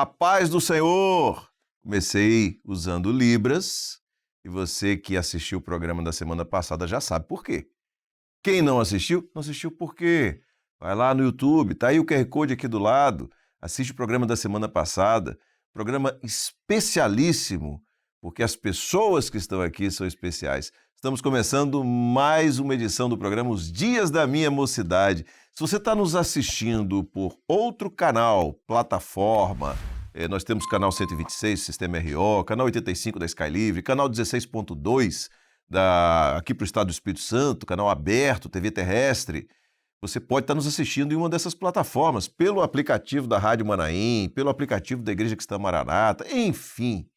A paz do Senhor! Comecei usando Libras e você que assistiu o programa da semana passada já sabe por quê. Quem não assistiu por quê? Vai lá no YouTube, tá aí o QR Code aqui do lado, assiste o programa da semana passada, programa especialíssimo, porque as pessoas que estão aqui são especiais. Estamos começando mais uma edição do programa Os Dias da Minha Mocidade. Se você está nos assistindo por outro canal, plataforma, nós temos canal 126, Sistema RO, canal 85 da Sky Livre, canal 16.2 aqui para o Estado do Espírito Santo, canal aberto, TV terrestre. Você pode estar nos assistindo em uma dessas plataformas, pelo aplicativo da Rádio Manaim, pelo aplicativo da Igreja Cristã Maranata, enfim.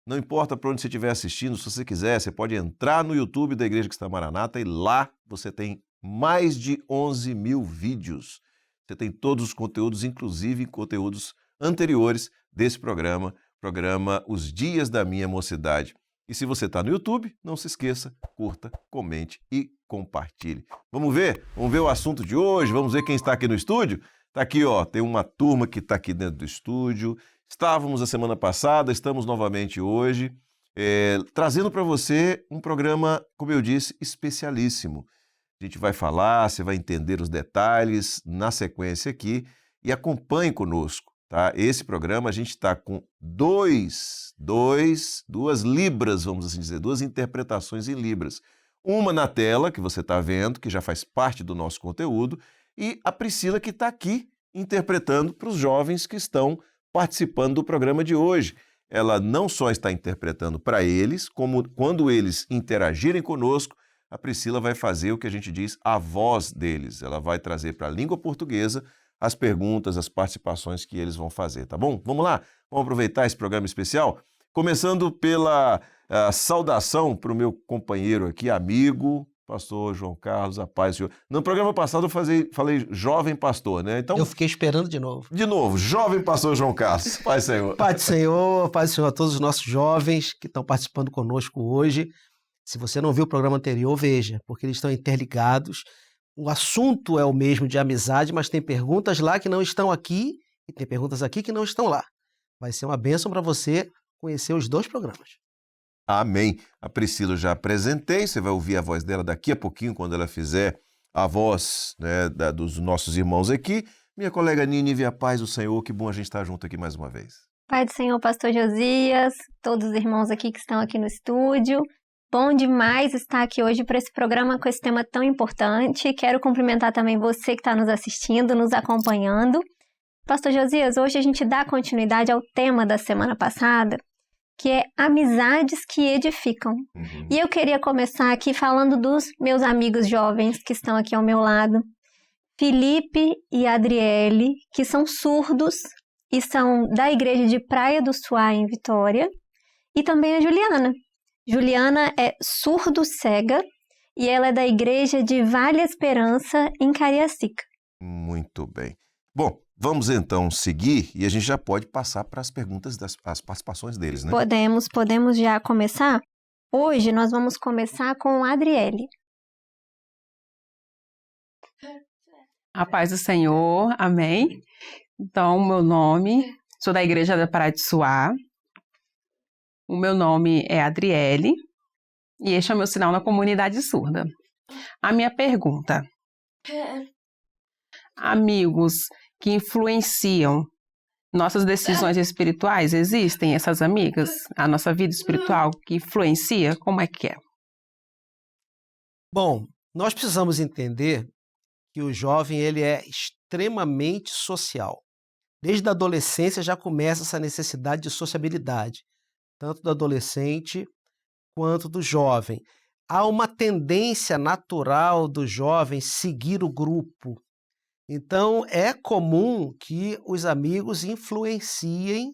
Não importa para onde você estiver assistindo, se você quiser, você pode entrar no YouTube da Igreja Cristã Maranata e lá você tem mais de 11 mil vídeos. Você tem todos os conteúdos, inclusive conteúdos anteriores desse programa Os Dias da Minha Mocidade. E se você está no YouTube, não se esqueça, curta, comente e compartilhe. Vamos ver o assunto de hoje, vamos ver quem está aqui no estúdio. Está aqui, ó, tem uma turma que está aqui dentro do estúdio. Estávamos a semana passada, estamos novamente hoje, trazendo para você um programa, como eu disse, especialíssimo. A gente vai falar, você vai entender os detalhes na sequência aqui e acompanhe conosco, tá? Esse programa a gente está com duas Libras, vamos assim dizer, duas interpretações em Libras. Uma na tela, que você está vendo, que já faz parte do nosso conteúdo, e a Priscila que está aqui interpretando para os jovens que estão participando do programa de hoje. Ela não só está interpretando para eles, como quando eles interagirem conosco, a Priscila vai fazer o que a gente diz a voz deles. Ela vai trazer para a língua portuguesa as perguntas, as participações que eles vão fazer, tá bom? Vamos lá? Vamos aproveitar esse programa especial? Começando pela saudação para o meu companheiro aqui, amigo, pastor João Carlos, a paz do Senhor. No programa passado eu falei jovem pastor, né? Então, eu fiquei esperando de novo. De novo, jovem pastor João Carlos, paz do Senhor. Paz do Senhor a todos os nossos jovens que estão participando conosco hoje. Se você não viu o programa anterior, veja, porque eles estão interligados. O assunto é o mesmo de amizade, mas tem perguntas lá que não estão aqui e tem perguntas aqui que não estão lá. Vai ser uma bênção para você conhecer os dois programas. Amém. A Priscila eu já apresentei, você vai ouvir a voz dela daqui a pouquinho, quando ela fizer a voz, né, dos nossos irmãos aqui. Minha colega Nínive, a paz do Senhor, que bom a gente estar junto aqui mais uma vez. Pai do Senhor, pastor Josias, todos os irmãos aqui que estão aqui no estúdio. Bom demais estar aqui hoje para esse programa com esse tema tão importante. Quero cumprimentar também você que está nos assistindo, nos acompanhando. Pastor Josias, hoje a gente dá continuidade ao tema da semana passada, que é amizades que edificam. E eu queria começar aqui falando dos meus amigos jovens que estão aqui ao meu lado. Felipe e Adriele, que são surdos e são da igreja de Praia do Suá, em Vitória. E também a Juliana. Juliana é surdo-cega e ela é da igreja de Vale Esperança, em Cariacica. Muito bem. Bom, vamos então seguir e a gente já pode passar para as perguntas as participações deles, né? Podemos já começar? Hoje nós vamos começar com a Adriele. A paz do Senhor, amém. Então, meu nome, sou da igreja da Praia do Suá. O meu nome é Adriele e este é o meu sinal na comunidade surda. A minha pergunta: amigos que influenciam nossas decisões espirituais, existem essas amigas? A nossa vida espiritual que influencia? Como é que é? Bom, nós precisamos entender que o jovem ele é extremamente social. Desde a adolescência já começa essa necessidade de sociabilidade, tanto do adolescente quanto do jovem. Há uma tendência natural do jovem seguir o grupo. Então, é comum que os amigos influenciem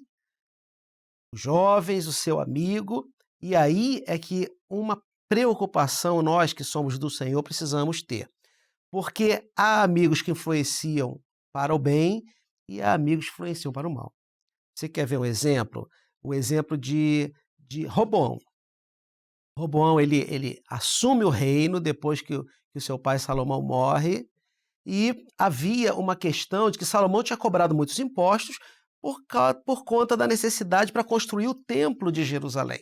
os jovens, o seu amigo, e aí é que uma preocupação nós que somos do Senhor precisamos ter. Porque há amigos que influenciam para o bem e há amigos que influenciam para o mal. Você quer ver um exemplo? O exemplo de Roboão. Roboão, ele assume o reino depois que o seu pai Salomão morre, e havia uma questão de que Salomão tinha cobrado muitos impostos, por conta da necessidade para construir o templo de Jerusalém.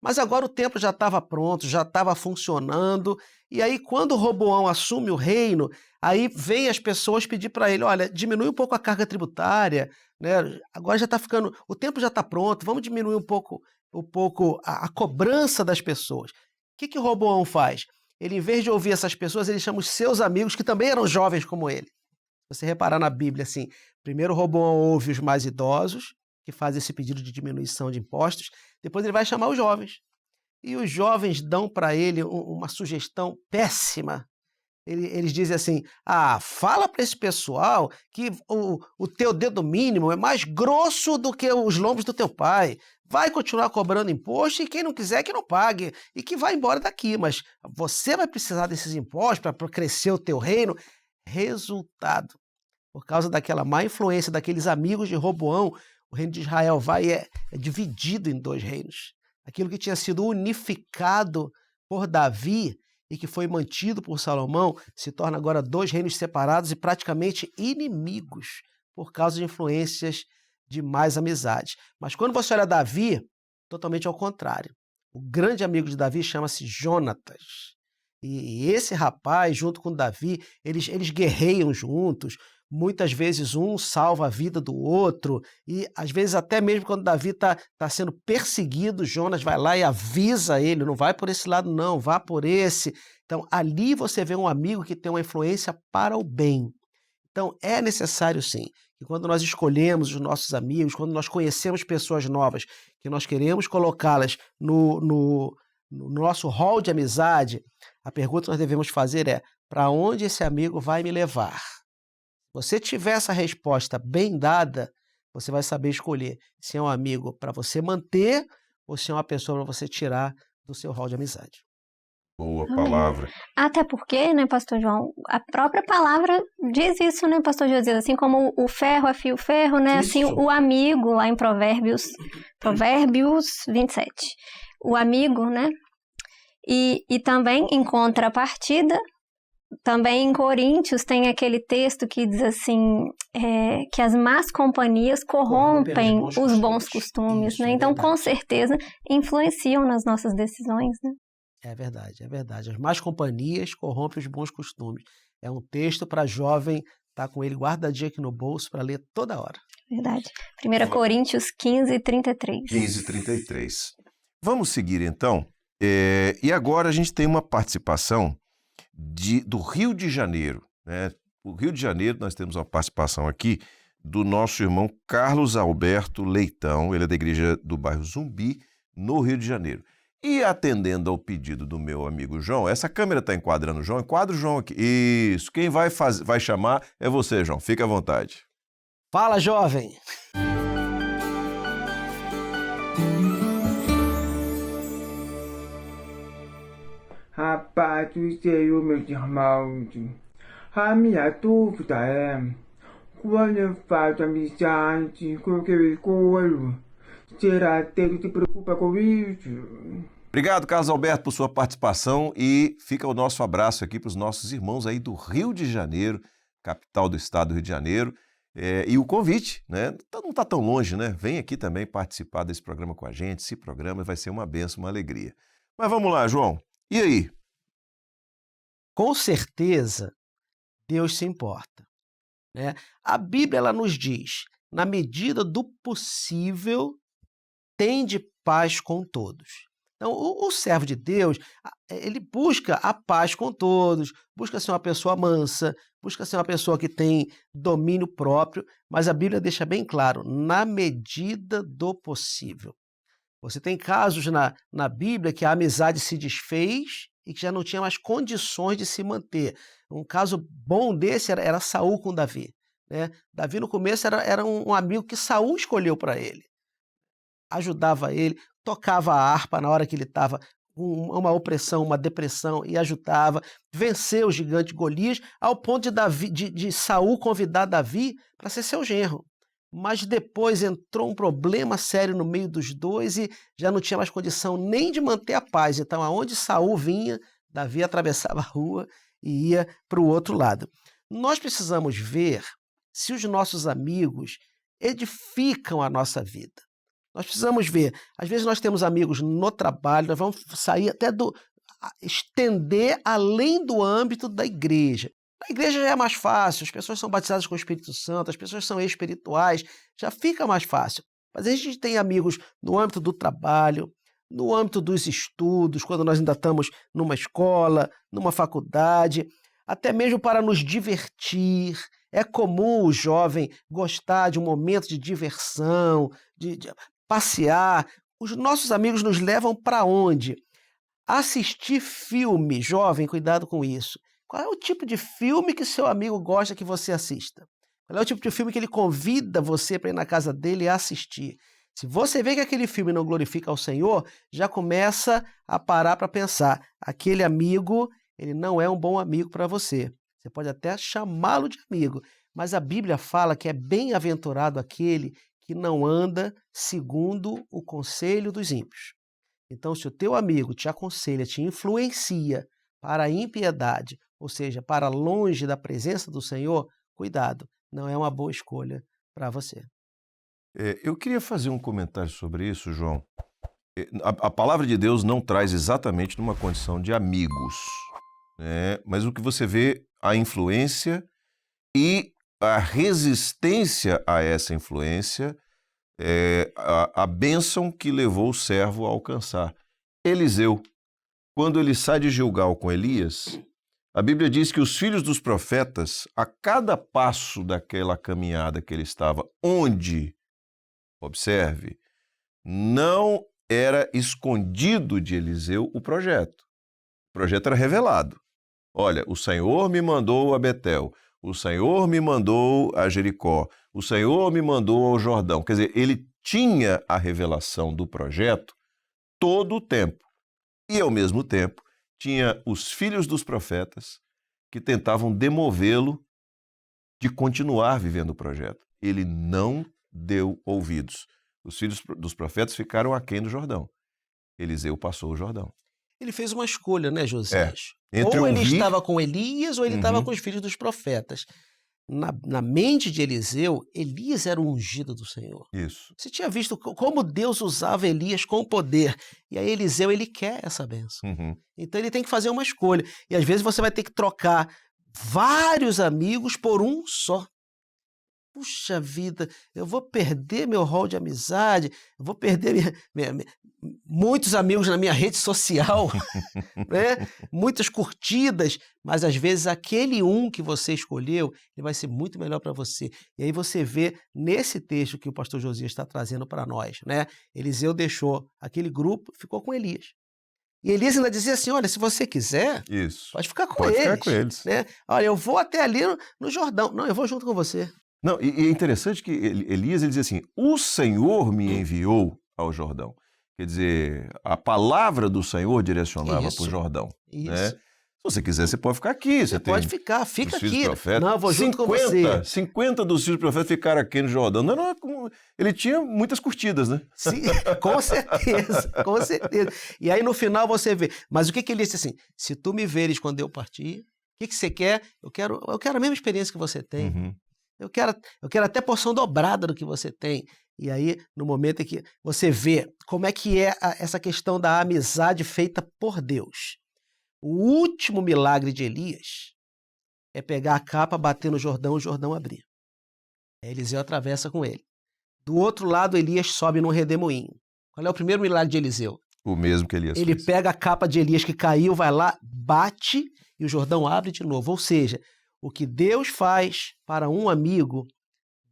Mas agora o templo já estava pronto, já estava funcionando, e aí quando Roboão assume o reino, aí vem as pessoas pedir para ele, olha, diminui um pouco a carga tributária, né? Agora já está ficando, o templo já está pronto, vamos diminuir um pouco a cobrança das pessoas. O que Roboão faz? Ele, em vez de ouvir essas pessoas, ele chama os seus amigos, que também eram jovens como ele. Se você reparar na Bíblia, assim, primeiro Roboão ouve os mais idosos, que fazem esse pedido de diminuição de impostos, depois ele vai chamar os jovens. E os jovens dão para ele uma sugestão péssima. Eles dizem assim, fala para esse pessoal que o teu dedo mínimo é mais grosso do que os lombos do teu pai. Vai continuar cobrando imposto e quem não quiser que não pague e que vai embora daqui. Mas você vai precisar desses impostos para crescer o teu reino. Resultado, por causa daquela má influência daqueles amigos de Roboão, o reino de Israel é dividido em 2 reinos. Aquilo que tinha sido unificado por Davi e que foi mantido por Salomão se torna agora 2 reinos separados e praticamente inimigos por causa de influências de mais amizade. Mas quando você olha Davi, totalmente ao contrário. O grande amigo de Davi chama-se Jonatas. E esse rapaz, junto com Davi, eles guerreiam juntos. Muitas vezes um salva a vida do outro e às vezes até mesmo quando Davi está sendo perseguido, Jonas vai lá e avisa ele, não vai por esse lado não, vá por esse. Então ali você vê um amigo que tem uma influência para o bem. Então é necessário sim, que quando nós escolhemos os nossos amigos, quando nós conhecemos pessoas novas, que nós queremos colocá-las no nosso hall de amizade, a pergunta que nós devemos fazer é, para onde esse amigo vai me levar? Você tiver essa resposta bem dada, você vai saber escolher se é um amigo para você manter ou se é uma pessoa para você tirar do seu hall de amizade. Boa palavra. Até porque, né, pastor João, a própria palavra diz isso, né, pastor Josias, assim como o ferro afia o ferro, né, Isso. assim, o amigo lá em Provérbios 27, o amigo, né, e também em contrapartida, também em Coríntios tem aquele texto que diz assim, que as más companhias corrompem os bons costumes, Isso, né? é Então, verdade. com certeza, influenciam nas nossas decisões, né? É verdade, é verdade. As más companhias corrompem os bons costumes. É um texto para jovem estar com ele guardadinho aqui no bolso para ler toda hora. Verdade. 1 Coríntios 15:33. 15:33. Vamos seguir então. E agora a gente tem uma participação do Rio de Janeiro, né? O Rio de Janeiro, nós temos uma participação aqui do nosso irmão Carlos Alberto Leitão, ele é da igreja do bairro Zumbi, no Rio de Janeiro. E atendendo ao pedido do meu amigo João, essa câmera está enquadrando o João, enquadra o João aqui. Isso, quem vai chamar é você, João, fica à vontade. Fala, jovem! Rapaz do Senhor, meus irmãos, a minha dúvida é, quando eu faço amizade com quem eu escolho, será que ele se preocupa com isso? Obrigado, Carlos Alberto, por sua participação e fica o nosso abraço aqui para os nossos irmãos aí do Rio de Janeiro, capital do estado do Rio de Janeiro, e o convite, né? Não está tão longe, né? Vem aqui também participar desse programa com a gente, esse programa vai ser uma bênção, uma alegria. Mas vamos lá, João. E aí? Com certeza, Deus se importa, né? A Bíblia ela nos diz, na medida do possível, tende paz com todos. Então, o servo de Deus, ele busca a paz com todos, busca ser uma pessoa mansa, busca ser uma pessoa que tem domínio próprio, mas a Bíblia deixa bem claro, na medida do possível. Você tem casos na Bíblia que a amizade se desfez e que já não tinha mais condições de se manter. Um caso bom desse era Saul com Davi, né? Davi no começo era um amigo que Saul escolheu para ele. Ajudava ele, tocava a harpa na hora que ele estava com uma opressão, uma depressão e ajudava, venceu o gigante Golias ao ponto de Saul convidar Davi para ser seu genro. Mas depois entrou um problema sério no meio dos dois e já não tinha mais condição nem de manter a paz. Então, aonde Saul vinha, Davi atravessava a rua e ia para o outro lado. Nós precisamos ver se os nossos amigos, edificam a nossa vida. Nós precisamos ver, às vezes nós temos amigos no trabalho, nós vamos sair até estender além do âmbito da igreja. Na igreja já é mais fácil, as pessoas são batizadas com o Espírito Santo, as pessoas são espirituais, já fica mais fácil. Mas a gente tem amigos no âmbito do trabalho, no âmbito dos estudos, quando nós ainda estamos numa escola, numa faculdade, até mesmo para nos divertir. É comum o jovem gostar de um momento de diversão, de passear. Os nossos amigos nos levam para onde? Assistir filme. Jovem, cuidado com isso. Qual é o tipo de filme que seu amigo gosta que você assista? Qual é o tipo de filme que ele convida você para ir na casa dele e assistir? Se você vê que aquele filme não glorifica ao Senhor, já começa a parar para pensar. Aquele amigo, ele não é um bom amigo para você. Você pode até chamá-lo de amigo, mas a Bíblia fala que é bem-aventurado aquele que não anda segundo o conselho dos ímpios. Então, se o teu amigo te aconselha, te influencia para a impiedade, ou seja, para longe da presença do Senhor, cuidado, não é uma boa escolha para você. Eu queria fazer um comentário sobre isso, João. A palavra de Deus não traz exatamente numa condição de amigos, né? Mas o que você vê, a influência e a resistência a essa influência, a bênção que levou o servo a alcançar. Eliseu, quando ele sai de Gilgal com Elias, a Bíblia diz que os filhos dos profetas, a cada passo daquela caminhada que ele estava, onde, observe, não era escondido de Eliseu o projeto. O projeto era revelado. Olha, o Senhor me mandou a Betel, o Senhor me mandou a Jericó, o Senhor me mandou ao Jordão. Quer dizer, ele tinha a revelação do projeto todo o tempo. E, ao mesmo tempo, tinha os filhos dos profetas que tentavam demovê-lo de continuar vivendo o projeto. Ele não deu ouvidos. Os filhos dos profetas ficaram aquém do Jordão. Eliseu passou o Jordão. Ele fez uma escolha, né, Josias? Entre ou ele ouvir... estava com Elias ou ele estava com os filhos dos profetas. Na mente de Eliseu, Elias era o ungido do Senhor. Isso. Você tinha visto como Deus usava Elias com poder. E aí Eliseu, ele quer essa bênção. Então ele tem que fazer uma escolha. E às vezes você vai ter que trocar vários amigos por um só. Puxa vida, eu vou perder meu rol de amizade, eu vou perder muitos amigos na minha rede social, né? Muitas curtidas, mas às vezes aquele um que você escolheu, ele vai ser muito melhor para você. E aí você vê nesse texto que o pastor Josias está trazendo para nós, né? Eliseu deixou aquele grupo, ficou com Elias. E Elias ainda dizia assim, olha, se você quiser, pode ficar com eles. Ficar com eles. Né? Olha, eu vou até ali no Jordão. Não, eu vou junto com você. Não, e é interessante que Elias ele diz assim, o Senhor me enviou ao Jordão. Quer dizer, a palavra do Senhor direcionava para o Jordão. Isso. Né? Se você quiser, você pode ficar aqui. Você pode ficar, fica aqui. Profetas, não, eu vou junto com você. 50 dos filhos dos profetas ficaram aqui no Jordão. Não, ele tinha muitas curtidas, né? Sim, com certeza, com certeza. E aí no final você vê. Mas o que ele disse assim, se tu me veres quando eu partir, o que você quer? Eu quero a mesma experiência que você tem. Eu quero até porção dobrada do que você tem. E aí, no momento em que você vê como é que é essa questão da amizade feita por Deus. O último milagre de Elias é pegar a capa, bater no Jordão e o Jordão abrir. Aí Eliseu atravessa com ele. Do outro lado, Elias sobe num redemoinho. Qual é o primeiro milagre de Eliseu? O mesmo que Elias Ele fez. pega a capa de Elias que caiu, vai lá, bate e o Jordão abre de novo. Ou seja, o que Deus faz para um amigo,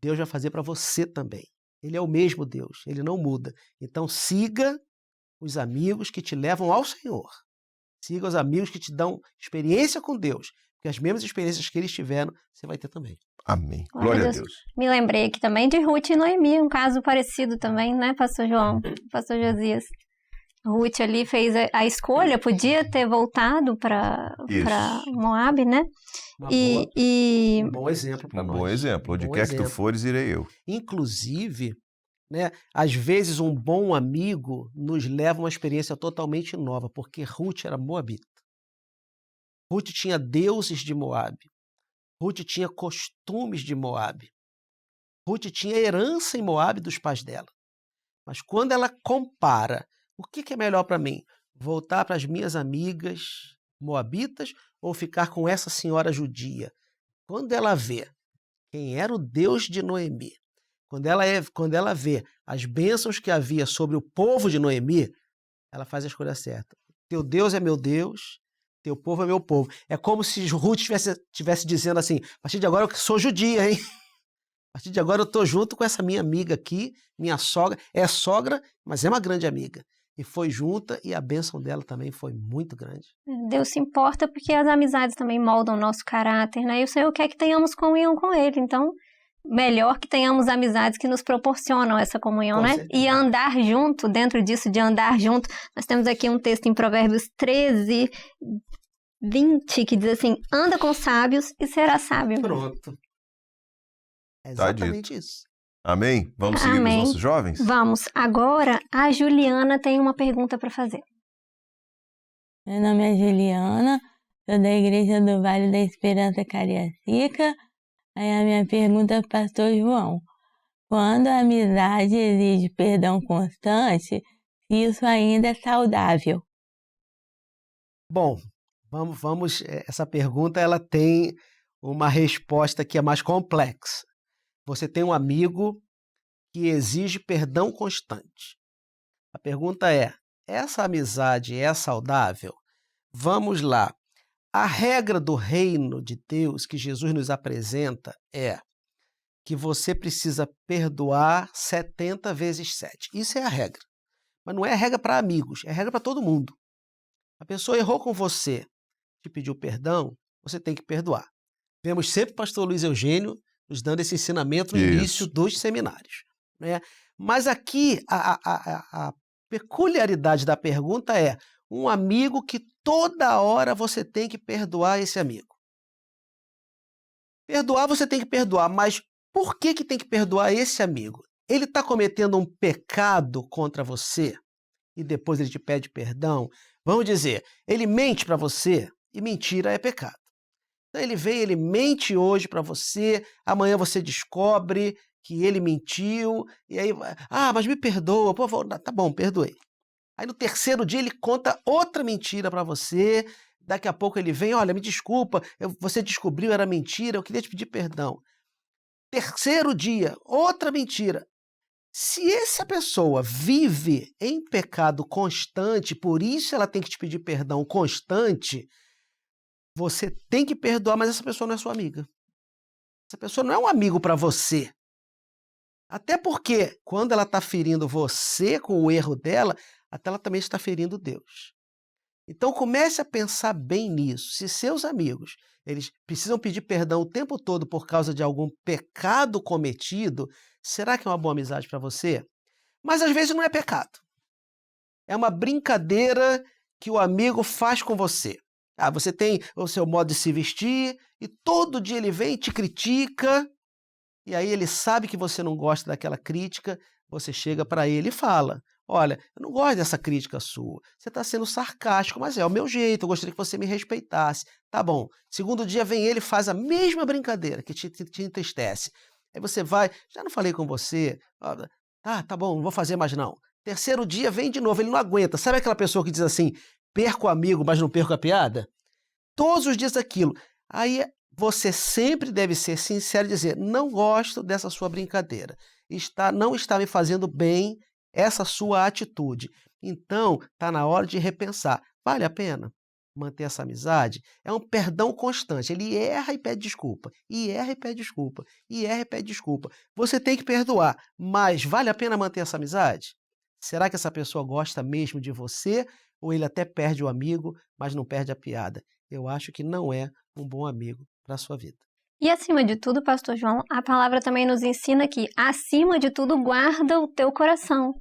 Deus vai fazer para você também. Ele é o mesmo Deus, ele não muda. Então siga os amigos que te levam ao Senhor. Siga os amigos que te dão experiência com Deus. Porque as mesmas experiências que eles tiveram, você vai ter também. Amém. Glória a Deus. Me lembrei aqui também de Ruth e Noemi, um caso parecido também, né, pastor João, pastor Josias? Ruth ali fez a escolha, podia ter voltado para Moab, né? Um bom exemplo para nós. Um bom exemplo. Onde quer que tu fores, irei eu. Inclusive, né, às vezes um bom amigo nos leva a uma experiência totalmente nova, porque Ruth era moabita. Ruth tinha deuses de Moab. Ruth tinha costumes de Moab. Ruth tinha herança em Moabe dos pais dela. Mas quando ela compara, o que é melhor para mim? Voltar para as minhas amigas moabitas ou ficar com essa senhora judia? Quando ela vê quem era o Deus de Noemi, quando ela vê as bênçãos que havia sobre o povo de Noemi, ela faz a escolha certa. Teu Deus é meu Deus, teu povo é meu povo. É como se Ruth estivesse dizendo assim, a partir de agora eu sou judia, hein? A partir de agora eu estou junto com essa minha amiga aqui, minha sogra. É sogra, mas é uma grande amiga. E foi junta e a bênção dela também foi muito grande. Deus se importa porque as amizades também moldam o nosso caráter, né? E o Senhor quer que tenhamos comunhão com Ele. Então, melhor que tenhamos amizades que nos proporcionam essa comunhão, Com né? certeza. E andar junto, dentro disso de andar junto, nós temos aqui um texto em Provérbios 13, 20, que diz assim, anda com sábios e será sábio. Pronto. É Tá exatamente isso. Amém? Vamos seguir com os Amém. nossos jovens? Vamos, agora a Juliana tem uma pergunta para fazer. Meu nome é Juliana, sou da Igreja do Vale da Esperança Cariacica. Aí a minha pergunta é para o pastor João. Quando a amizade exige perdão constante, isso ainda é saudável? Bom, vamos. Essa pergunta ela tem uma resposta que é mais complexa. Você tem um amigo que exige perdão constante. A pergunta é: essa amizade é saudável? Vamos lá. A regra do reino de Deus que Jesus nos apresenta é que você precisa perdoar 70 vezes 7. Isso é a regra. Mas não é a regra para amigos, é a regra para todo mundo. A pessoa errou com você, te pediu perdão, você tem que perdoar. Vemos sempre o pastor Luiz Eugênio nos dando esse ensinamento no início dos seminários, né? Mas aqui a peculiaridade da pergunta é um amigo que toda hora você tem que perdoar esse amigo. Perdoar você tem que perdoar, mas por que tem que perdoar esse amigo? Ele está cometendo um pecado contra você e depois ele te pede perdão? Vamos dizer, ele mente para você e mentira é pecado. Então ele vem, ele mente hoje para você, amanhã você descobre que ele mentiu, e aí, mas me perdoa, por favor, tá bom, perdoei. Aí no terceiro dia ele conta outra mentira para você, daqui a pouco ele vem, olha, me desculpa, você descobriu, era mentira, eu queria te pedir perdão. Terceiro dia, outra mentira. Se essa pessoa vive em pecado constante, por isso ela tem que te pedir perdão constante, você tem que perdoar, mas essa pessoa não é sua amiga. Essa pessoa não é um amigo para você. Até porque, quando ela está ferindo você com o erro dela, até ela também está ferindo Deus. Então comece a pensar bem nisso. Se seus amigos eles precisam pedir perdão o tempo todo por causa de algum pecado cometido, será que é uma boa amizade para você? Mas às vezes não é pecado. É uma brincadeira que o amigo faz com você. Você tem o seu modo de se vestir e todo dia ele vem e te critica, e aí ele sabe que você não gosta daquela crítica, você chega para ele e fala, olha, eu não gosto dessa crítica sua, você está sendo sarcástico, mas é o meu jeito, eu gostaria que você me respeitasse. Tá bom. Segundo dia vem ele e faz a mesma brincadeira que te entristece. Aí você vai, já não falei com você, tá bom, não vou fazer mais não. Terceiro dia vem de novo, ele não aguenta. Sabe aquela pessoa que diz assim, perco o amigo, mas não perco a piada? Todos os dias aquilo. Aí você sempre deve ser sincero e dizer, não gosto dessa sua brincadeira. Não está me fazendo bem essa sua atitude. Então, está na hora de repensar. Vale a pena manter essa amizade? É um perdão constante. Ele erra e pede desculpa. E erra e pede desculpa. E erra e pede desculpa. Você tem que perdoar. Mas vale a pena manter essa amizade? Será que essa pessoa gosta mesmo de você? Ou ele até perde o amigo, mas não perde a piada? Eu acho que não é um bom amigo para a sua vida. E acima de tudo, pastor João, a palavra também nos ensina que acima de tudo guarda o teu coração,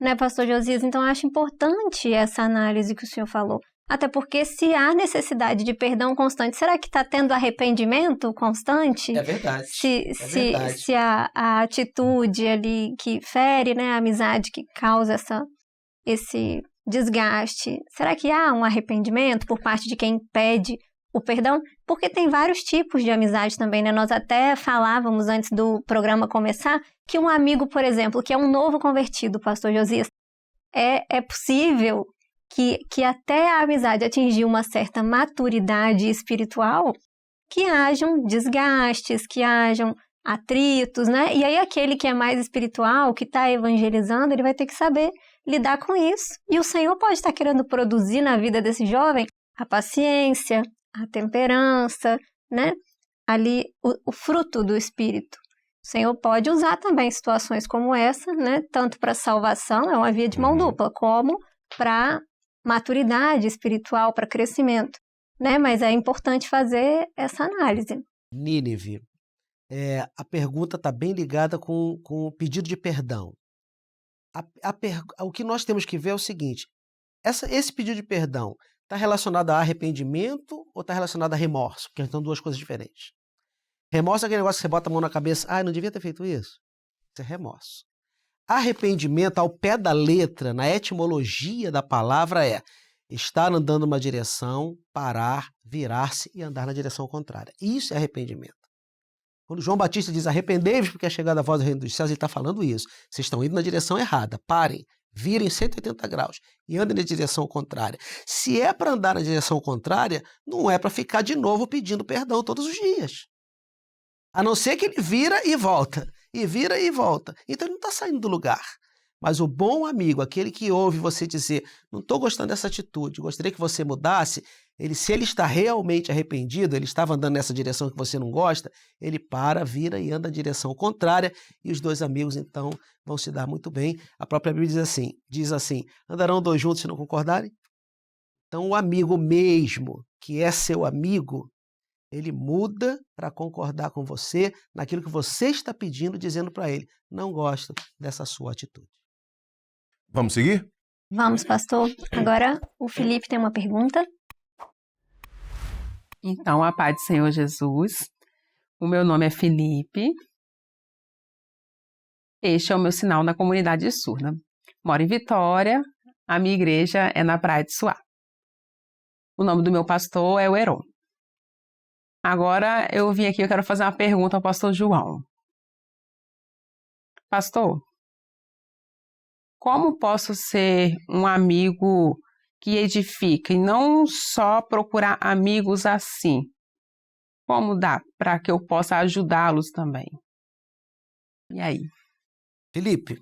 né, pastor Josias? Então eu acho importante essa análise que o senhor falou. Até porque se há necessidade de perdão constante, será que está tendo arrependimento constante? É verdade. Se a atitude ali que fere, né, a amizade que causa esse desgaste, será que há um arrependimento por parte de quem pede o perdão, porque tem vários tipos de amizade também, né? Nós até falávamos antes do programa começar que um amigo, por exemplo, que é um novo convertido, pastor Josias, é possível que até a amizade atingir uma certa maturidade espiritual, que hajam desgastes, que hajam atritos, né? E aí aquele que é mais espiritual, que está evangelizando, ele vai ter que saber lidar com isso. E o Senhor pode estar querendo produzir na vida desse jovem a paciência, a temperança, né? Ali o fruto do Espírito. O Senhor pode usar também situações como essa, né? Tanto para salvação, é uma via de mão dupla, como para maturidade espiritual, para crescimento, né? Mas é importante fazer essa análise. Nínive, a pergunta está bem ligada com o pedido de perdão. O que nós temos que ver é o seguinte, esse pedido de perdão está relacionado a arrependimento ou está relacionado a remorso? Porque são duas coisas diferentes. Remorso é aquele negócio que você bota a mão na cabeça, não devia ter feito isso. Isso é remorso. Arrependimento, ao pé da letra, na etimologia da palavra, é estar andando numa direção, parar, virar-se e andar na direção contrária. Isso é arrependimento. Quando João Batista diz arrependei-vos porque é chegada a voz do reino dos céus, ele está falando isso. Vocês estão indo na direção errada. Parem, virem 180 graus e andem na direção contrária. Se é para andar na direção contrária, não é para ficar de novo pedindo perdão todos os dias. A não ser que ele vira e volta. E vira e volta. Então ele não está saindo do lugar. Mas o bom amigo, aquele que ouve você dizer, não estou gostando dessa atitude, gostaria que você mudasse, se ele está realmente arrependido, ele estava andando nessa direção que você não gosta, ele para, vira e anda na direção contrária, e os dois amigos, então, vão se dar muito bem. A própria Bíblia diz assim, andarão dois juntos se não concordarem? Então o amigo mesmo, que é seu amigo, ele muda para concordar com você naquilo que você está pedindo, dizendo para ele, não gosto dessa sua atitude. Vamos seguir? Vamos, pastor. Agora o Felipe tem uma pergunta. Então, a paz do Senhor Jesus. O meu nome é Felipe. Este é o meu sinal na comunidade surda. Moro em Vitória. A minha igreja é na Praia de Suá. O nome do meu pastor é o Heron. Agora eu vim aqui, eu quero fazer uma pergunta ao pastor João. Pastor, como posso ser um amigo que edifica e não só procurar amigos assim? Como dá para que eu possa ajudá-los também? E aí? Felipe,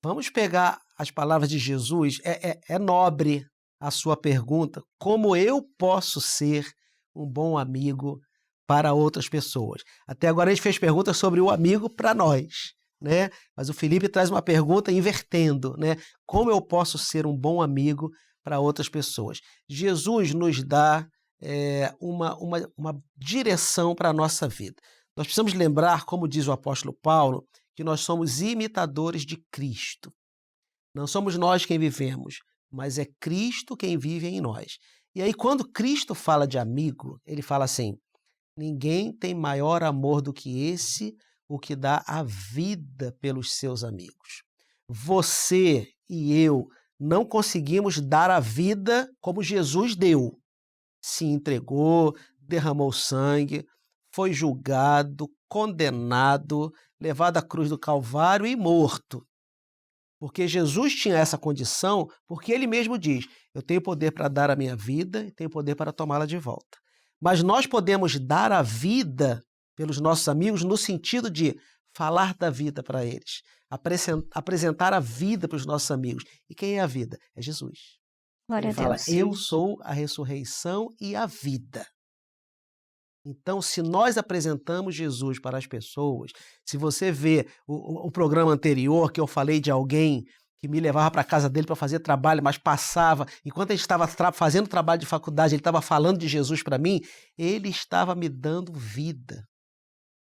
vamos pegar as palavras de Jesus. É nobre a sua pergunta. Como eu posso ser um bom amigo para outras pessoas? Até agora a gente fez perguntas sobre o amigo para nós, né? Mas o Felipe traz uma pergunta invertendo, né? Como eu posso ser um bom amigo para outras pessoas? Jesus nos dá uma direção para a nossa vida. Nós precisamos lembrar, como diz o apóstolo Paulo, que nós somos imitadores de Cristo. Não somos nós quem vivemos, mas é Cristo quem vive em nós. E aí, quando Cristo fala de amigo, ele fala assim, ninguém tem maior amor do que esse, o que dá a vida pelos seus amigos. Você e eu não conseguimos dar a vida como Jesus deu. Se entregou, derramou sangue, foi julgado, condenado, levado à cruz do Calvário e morto. Porque Jesus tinha essa condição, porque ele mesmo diz, eu tenho poder para dar a minha vida e tenho poder para tomá-la de volta. Mas nós podemos dar a vida pelos nossos amigos no sentido de falar da vida para eles, apresentar a vida para os nossos amigos. E quem é a vida? É Jesus. Glória Ele a fala, Deus. eu sou a ressurreição e a vida. Então, se nós apresentamos Jesus para as pessoas, se você vê o programa anterior que eu falei de alguém que me levava para a casa dele para fazer trabalho, mas passava, enquanto a gente estava fazendo trabalho de faculdade, ele estava falando de Jesus para mim, ele estava me dando vida.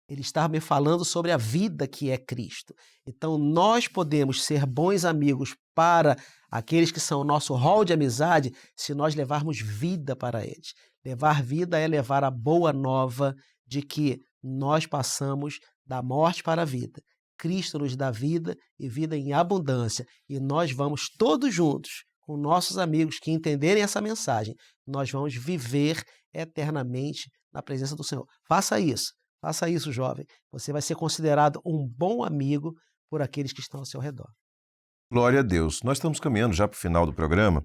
Ele estava me falando sobre a vida que é Cristo. Então, nós podemos ser bons amigos para aqueles que são o nosso rol de amizade se nós levarmos vida para eles. Levar vida é levar a boa nova de que nós passamos da morte para a vida. Cristo nos dá vida e vida em abundância. E nós vamos todos juntos com nossos amigos que entenderem essa mensagem, nós vamos viver eternamente na presença do Senhor. Faça isso, jovem. Você vai ser considerado um bom amigo por aqueles que estão ao seu redor. Glória a Deus. Nós estamos caminhando já para o final do programa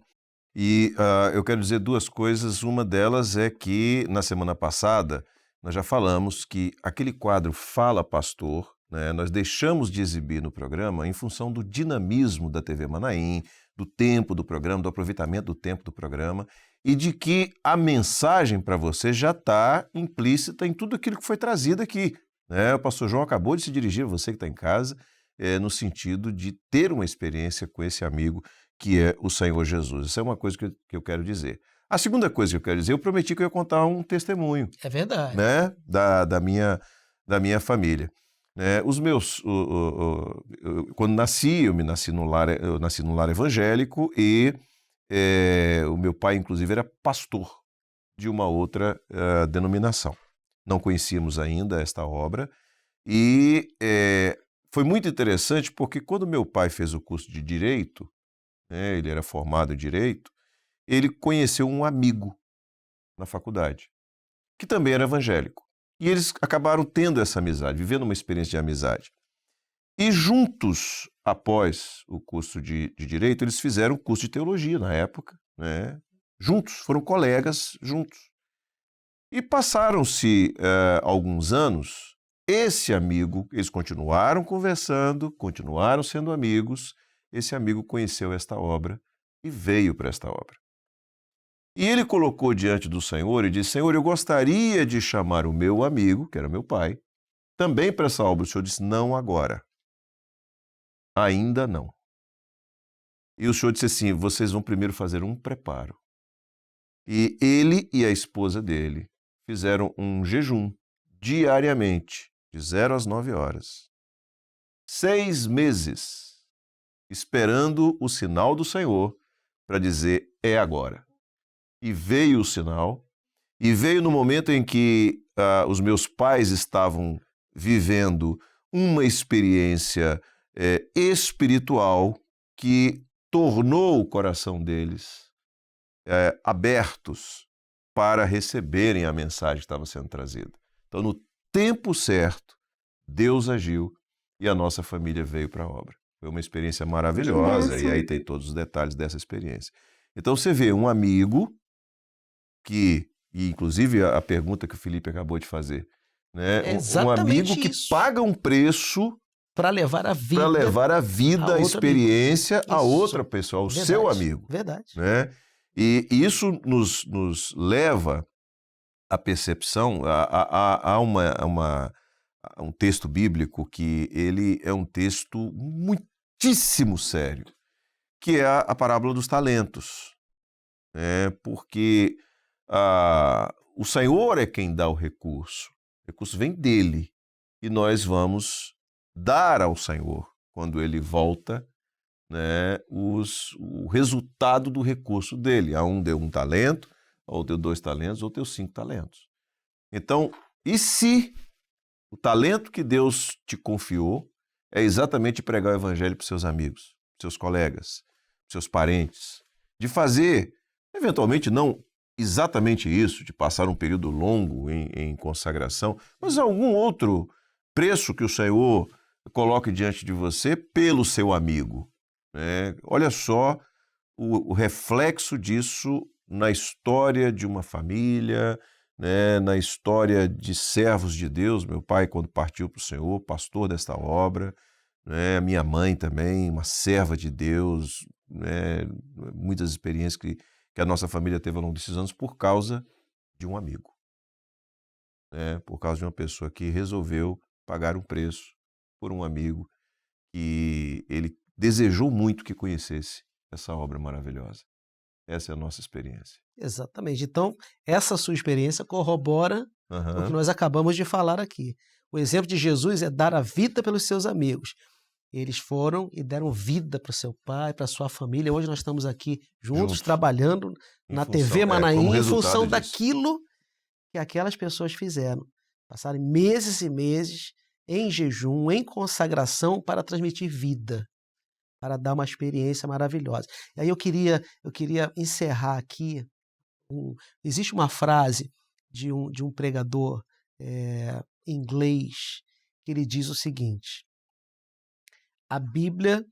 e eu quero dizer duas coisas. Uma delas é que na semana passada nós já falamos que aquele quadro Fala Pastor, né, nós deixamos de exibir no programa em função do dinamismo da TV Manaim, do tempo do programa, do aproveitamento do tempo do programa e de que a mensagem para você já está implícita em tudo aquilo que foi trazido aqui, né? O pastor João acabou de se dirigir a você que está em casa, no sentido de ter uma experiência com esse amigo que é o Senhor Jesus. Isso é uma coisa que eu quero dizer. A segunda coisa que eu quero dizer, eu prometi que eu ia contar um testemunho. É verdade. Né, da minha família. Os meus, quando nasci, eu nasci no lar evangélico e o meu pai, inclusive, era pastor de uma outra denominação. Não conhecíamos ainda esta obra e foi muito interessante porque quando meu pai fez o curso de Direito, né, ele era formado em Direito, ele conheceu um amigo na faculdade, que também era evangélico. E eles acabaram tendo essa amizade, vivendo uma experiência de amizade. E juntos, após o curso de Direito, eles fizeram o curso de Teologia na época, né? Juntos, foram colegas juntos. E passaram-se alguns anos, esse amigo, eles continuaram conversando, continuaram sendo amigos, esse amigo conheceu esta obra e veio para esta obra. E ele colocou diante do Senhor e disse: Senhor, eu gostaria de chamar o meu amigo, que era meu pai, também para essa obra. O Senhor disse: não agora. Ainda não. E o Senhor disse assim: vocês vão primeiro fazer um preparo. E ele e a esposa dele fizeram um jejum diariamente, de 0 às 9 horas. 6 meses, esperando o sinal do Senhor para dizer: é agora. E veio o sinal, e veio no momento em que os meus pais estavam vivendo uma experiência espiritual que tornou o coração deles abertos para receberem a mensagem que estava sendo trazida. Então, no tempo certo, Deus agiu e a nossa família veio para a obra. Foi uma experiência maravilhosa, e aí tem todos os detalhes dessa experiência. Então, você vê um amigo e inclusive a pergunta que o Felipe acabou de fazer, né? Um amigo que paga um preço para levar a vida, a experiência a outra pessoa, ao seu amigo. Verdade. Né? E isso nos leva à percepção, há um texto bíblico que ele é um texto muitíssimo sério, que é a parábola dos talentos. Porque o Senhor é quem dá o recurso vem dele, e nós vamos dar ao Senhor, quando ele volta, né, o resultado do recurso dele. A um deu 1 talento, ou deu 2 talentos, ou deu 5 talentos. Então, e se o talento que Deus te confiou é exatamente pregar o evangelho para os seus amigos, para os seus colegas, para os seus parentes, de fazer, eventualmente não exatamente isso, de passar um período longo em consagração, mas algum outro preço que o Senhor coloque diante de você pelo seu amigo. Né? Olha só o reflexo disso na história de uma família, né? Na história de servos de Deus. Meu pai, quando partiu para o Senhor, pastor desta obra, né? Minha mãe também, uma serva de Deus, né? Muitas experiências que a nossa família teve ao longo desses anos por causa de um amigo, né? Por causa de uma pessoa que resolveu pagar um preço por um amigo que ele desejou muito que conhecesse essa obra maravilhosa. Essa é a nossa experiência. Exatamente. Então, essa sua experiência corrobora o que nós acabamos de falar aqui. O exemplo de Jesus é dar a vida pelos seus amigos. Eles foram e deram vida para o seu pai, para a sua família. Hoje nós estamos aqui juntos. Trabalhando na TV Manaim, em função daquilo que aquelas pessoas fizeram. Passaram meses e meses em jejum, em consagração para transmitir vida. para dar uma experiência maravilhosa. E aí eu queria encerrar aqui. Existe uma frase de um pregador inglês que ele diz o seguinte: a Bíblia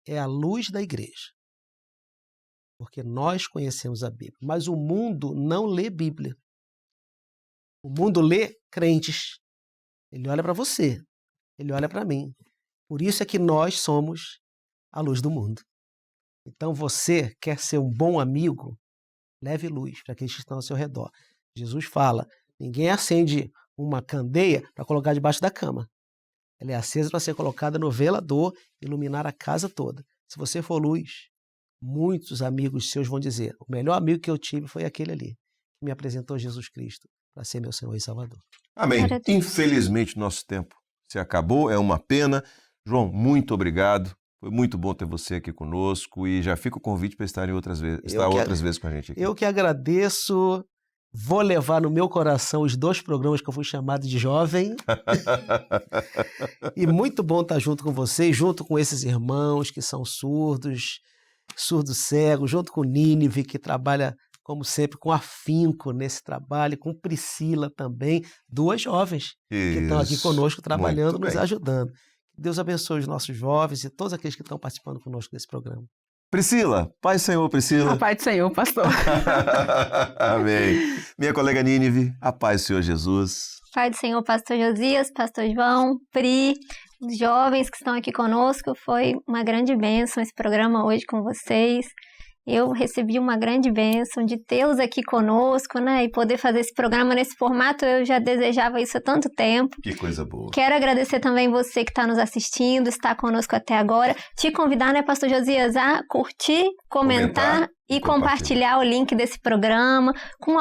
é a luz da igreja, porque nós conhecemos a Bíblia, mas o mundo não lê Bíblia. O mundo lê crentes. Ele olha para você, ele olha para mim. Por isso é que nós somos a luz do mundo. Então você quer ser um bom amigo? Leve luz para aqueles que estão ao seu redor. Jesus fala, ninguém acende uma candeia para colocar debaixo da cama. Ela é acesa para ser colocada no velador e iluminar a casa toda. Se você for luz, muitos amigos seus vão dizer, o melhor amigo que eu tive foi aquele ali, que me apresentou Jesus Cristo para ser meu Senhor e Salvador. Amém. Infelizmente, nosso tempo se acabou, é uma pena. João, muito obrigado. Foi muito bom ter você aqui conosco e já fica o convite para estar outras vezes com a gente aqui. Eu que agradeço. Vou levar no meu coração os 2 programas que eu fui chamado de jovem. E muito bom estar junto com vocês, junto com esses irmãos que são surdos cegos, junto com Nínive, que trabalha, como sempre, com afinco nesse trabalho, com Priscila também, 2 jovens que estão aqui conosco trabalhando, nos ajudando. Deus abençoe os nossos jovens e todos aqueles que estão participando conosco desse programa. Priscila, paz do Senhor, Priscila. A paz do Senhor, pastor. Amém. Minha colega Nínive, a paz do Senhor Jesus. Pai do Senhor, pastor Josias, pastor João, Pri, os jovens que estão aqui conosco, foi uma grande bênção esse programa hoje com vocês. Eu recebi uma grande bênção de tê-los aqui conosco, né? E poder fazer esse programa nesse formato, eu já desejava isso há tanto tempo. Que coisa boa. Quero agradecer também você que está nos assistindo, está conosco até agora. Te convidar, né, pastor Josias, a curtir, comentar e compartilhar o link desse programa com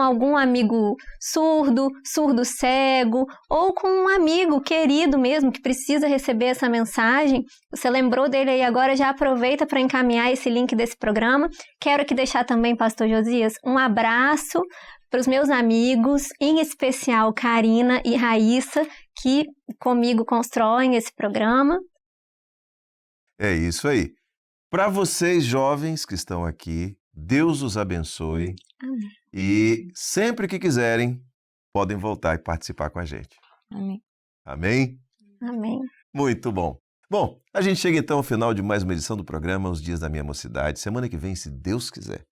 algum amigo surdo cego, ou com um amigo querido mesmo que precisa receber essa mensagem. Você lembrou dele aí agora, já aproveita para encaminhar esse link desse programa. Quero aqui deixar também, pastor Josias, um abraço para os meus amigos, em especial Karina e Raíssa, que comigo constroem esse programa. É isso aí. Para vocês jovens que estão aqui, Deus os abençoe. Amém. E sempre que quiserem, podem voltar e participar com a gente. Amém. Amém? Amém. Muito bom. Bom, a gente chega então ao final de mais uma edição do programa Os Dias da Minha Mocidade. Semana que vem, se Deus quiser,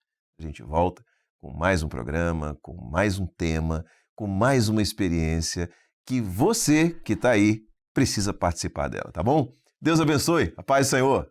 a gente volta com mais um programa, com mais um tema, com mais uma experiência que você que está aí precisa participar dela, tá bom? Deus abençoe. A paz do Senhor.